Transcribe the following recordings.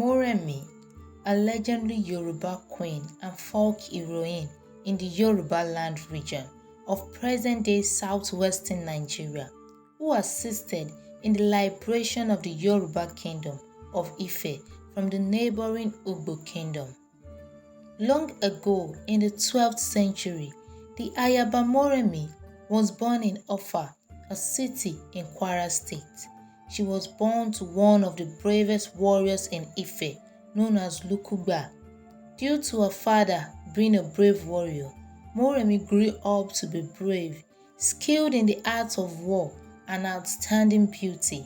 Moremi, a legendary Yoruba queen and folk heroine in the Yoruba land region of present-day southwestern Nigeria, who assisted in the liberation of the Yoruba kingdom of Ife from the neighboring Ugbo kingdom. Long ago in the 12th century, the Ayaba Moremi was born in Offa, a city in Kwara State. She was born to one of the bravest warriors in Ife, known as Lukugba. Due to her father being a brave warrior, Moremi grew up to be brave, skilled in the arts of war, and outstanding beauty.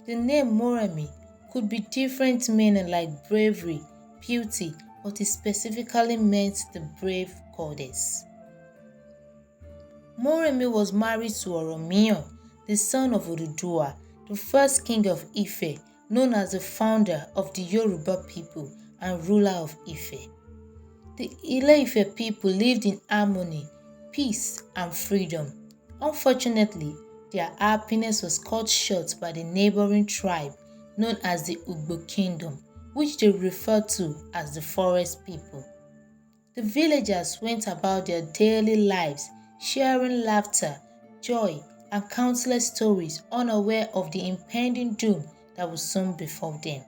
The name Moremi could be different meaning like bravery, beauty, but it specifically meant the brave goddess. Moremi was married to Oromiyan, the son of Oduduwa, the first king of Ife, known as the founder of the Yoruba people and ruler of Ife. The Ile-Ife people lived in harmony, peace, and freedom. Unfortunately, their happiness was cut short by the neighboring tribe known as the Ugbo Kingdom, which they referred to as the forest people. The villagers went about their daily lives, sharing laughter, joy, and countless stories, unaware of the impending doom that would soon befall them.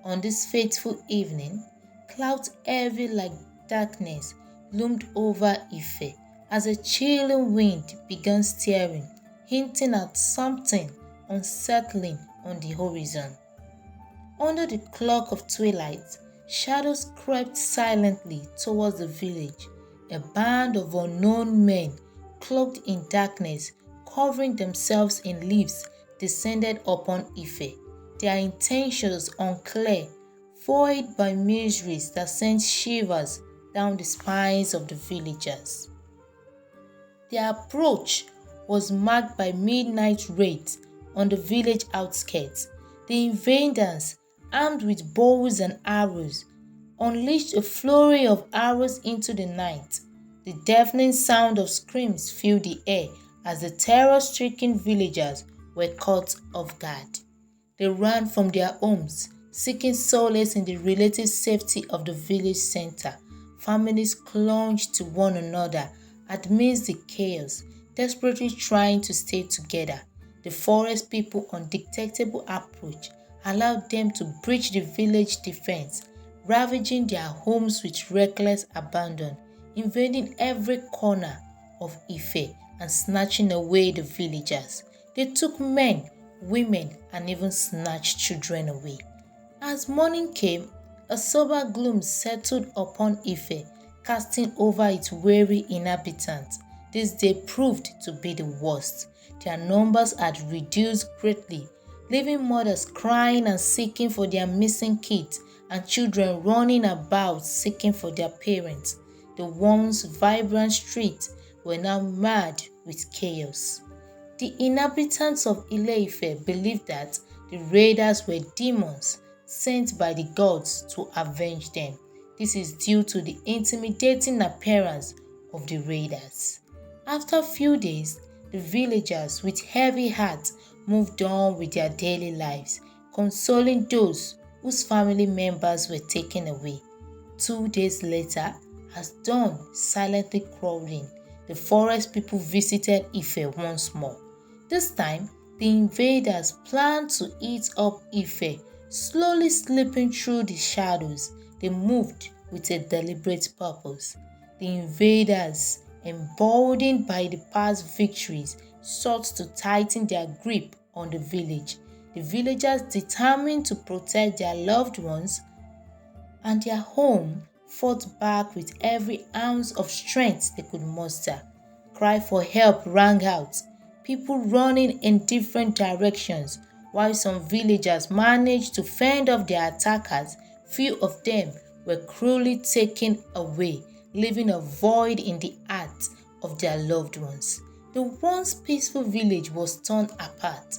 On this fateful evening, clouds heavy like darkness loomed over Ife as a chilling wind began stirring, hinting at something unsettling on the horizon. Under the cloak of twilight, shadows crept silently towards the village. A band of unknown men, cloaked in darkness, covering themselves in leaves, descended upon Ife. Their intentions unclear, foiled by miseries that sent shivers down the spines of the villagers. Their approach was marked by midnight raids on the village outskirts. The invaders, armed with bows and arrows, unleashed a flurry of arrows into the night. The deafening sound of screams filled the air as the terror-stricken villagers were caught off guard. They ran from their homes, seeking solace in the relative safety of the village center. Families clung to one another amidst the chaos, desperately trying to stay together. The forest people undetectable approach allowed them to breach the village defense, ravaging their homes with reckless abandon, invading every corner of Ife and snatching away the villagers. They took men, women, and even snatched children away. As morning came, a sober gloom settled upon Ife, casting over its weary inhabitants. This day proved to be the worst. Their numbers had reduced greatly, leaving mothers crying and seeking for their missing kids, and children running about seeking for their parents. The once vibrant streets were now mad with chaos. The inhabitants of Ile-Ife believed that the raiders were demons sent by the gods to avenge them. This is due to the intimidating appearance of the raiders. After a few days, the villagers with heavy hearts moved on with their daily lives, consoling those whose family members were taken away. 2 days later, as dawn silently crawled in, the forest people visited Ife once more. This time, the invaders planned to eat up Ife, slowly slipping through the shadows. They moved with a deliberate purpose. The invaders, emboldened by the past victories, sought to tighten their grip on the village. The villagers, determined to protect their loved ones and their home, fought back with every ounce of strength they could muster. Cry for help rang out, people running in different directions. While some villagers managed to fend off their attackers, few of them were cruelly taken away, leaving a void in the hearts of their loved ones. The once peaceful village was torn apart.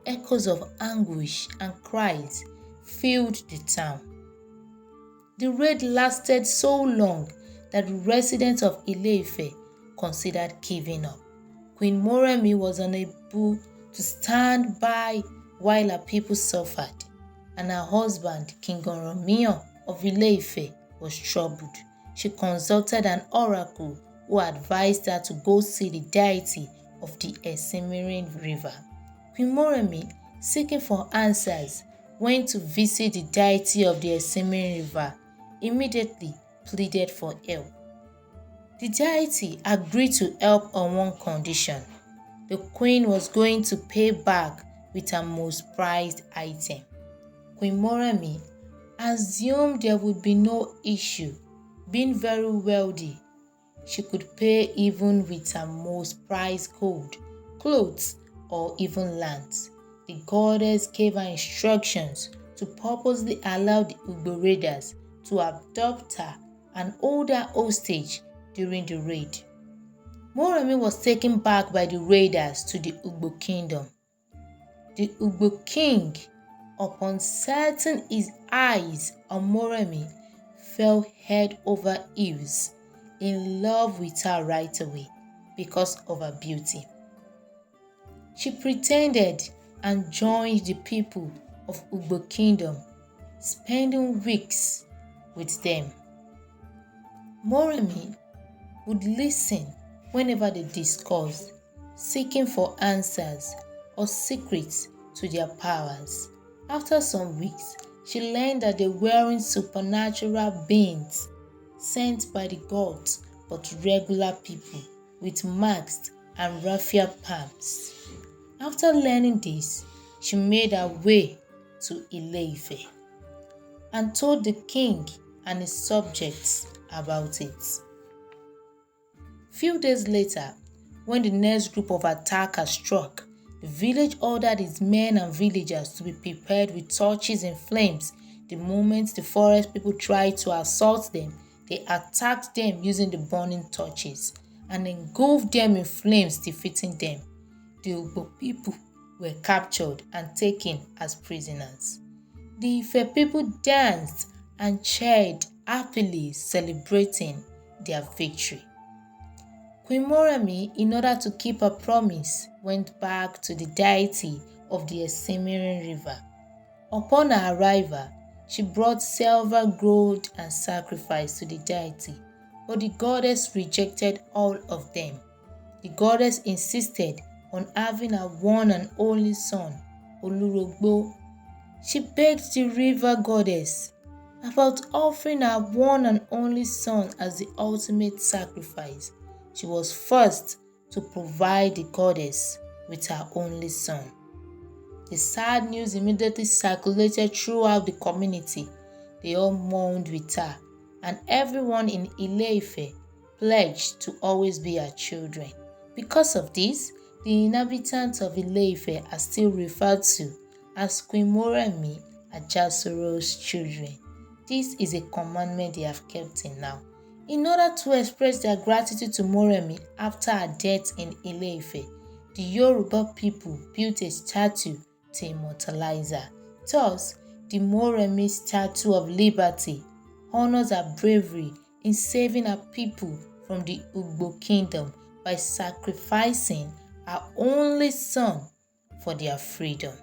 Echoes of anguish and cries filled the town. The raid lasted so long that the residents of Ile-Ife considered giving up. Queen Moremi was unable to stand by while her people suffered. and her husband, King Oromiyan of Ile-Ife, was troubled. She consulted an oracle who advised her to go see the deity of the Esimirin River. Queen Moremi, seeking for answers, went to visit the deity of the Esimirin River, immediately pleaded for help. The deity agreed to help on one condition. The queen was going to pay back with her most prized item. Queen Moremi assumed there would be no issue. Being very wealthy, she could pay even with her most prized gold, clothes, or even lands. The goddess gave her instructions to purposely allow the Ugbo raiders to abduct her and hold her hostage during the raid. Moremi was taken back by the raiders to the Ugbo kingdom. The Ugbo king, upon setting his eyes on Moremi, fell head over heels in love with her right away because of her beauty. She pretended and joined the people of Ugbo kingdom, spending weeks with them. Moremi would listen whenever they discussed, seeking for answers or secrets to their powers. After some weeks, she learned that they weren't supernatural beings sent by the gods, but regular people with masked and raffia palms. After learning this, she made her way to Ile-Ife and told the king and his subjects about it. Few days later, when the next group of attackers struck, the village ordered its men and villagers to be prepared with torches and flames. The moment the forest people tried to assault them, they attacked them using the burning torches and engulfed them in flames, defeating them. The Ugbo people were captured and taken as prisoners. The Ife people danced and cheered happily, celebrating their victory. Queen Moremi, in order to keep her promise, went back to the deity of the Esimirin River. Upon her arrival, she brought silver, gold, and sacrifice to the deity, but the goddess rejected all of them. The goddess insisted on having her one and only son, Olurogbo. She begged the river goddess about offering her one and only son as the ultimate sacrifice. She was forced to provide the goddess with her only son. The sad news immediately circulated throughout the community. They all mourned with her, and everyone in Ile-Ife pledged to always be her children. Because of this, the inhabitants of Ile-Ife are still referred to as Queen Moremi Ajasoro's children. This is a commandment they have kept till now. In order to express their gratitude to Moremi after her death in Ile-Ife, the Yoruba people built a statue to immortalize her. Thus, the Moremi Statue of Liberty honors her bravery in saving her people from the Ugbo kingdom by sacrificing her only son for their freedom.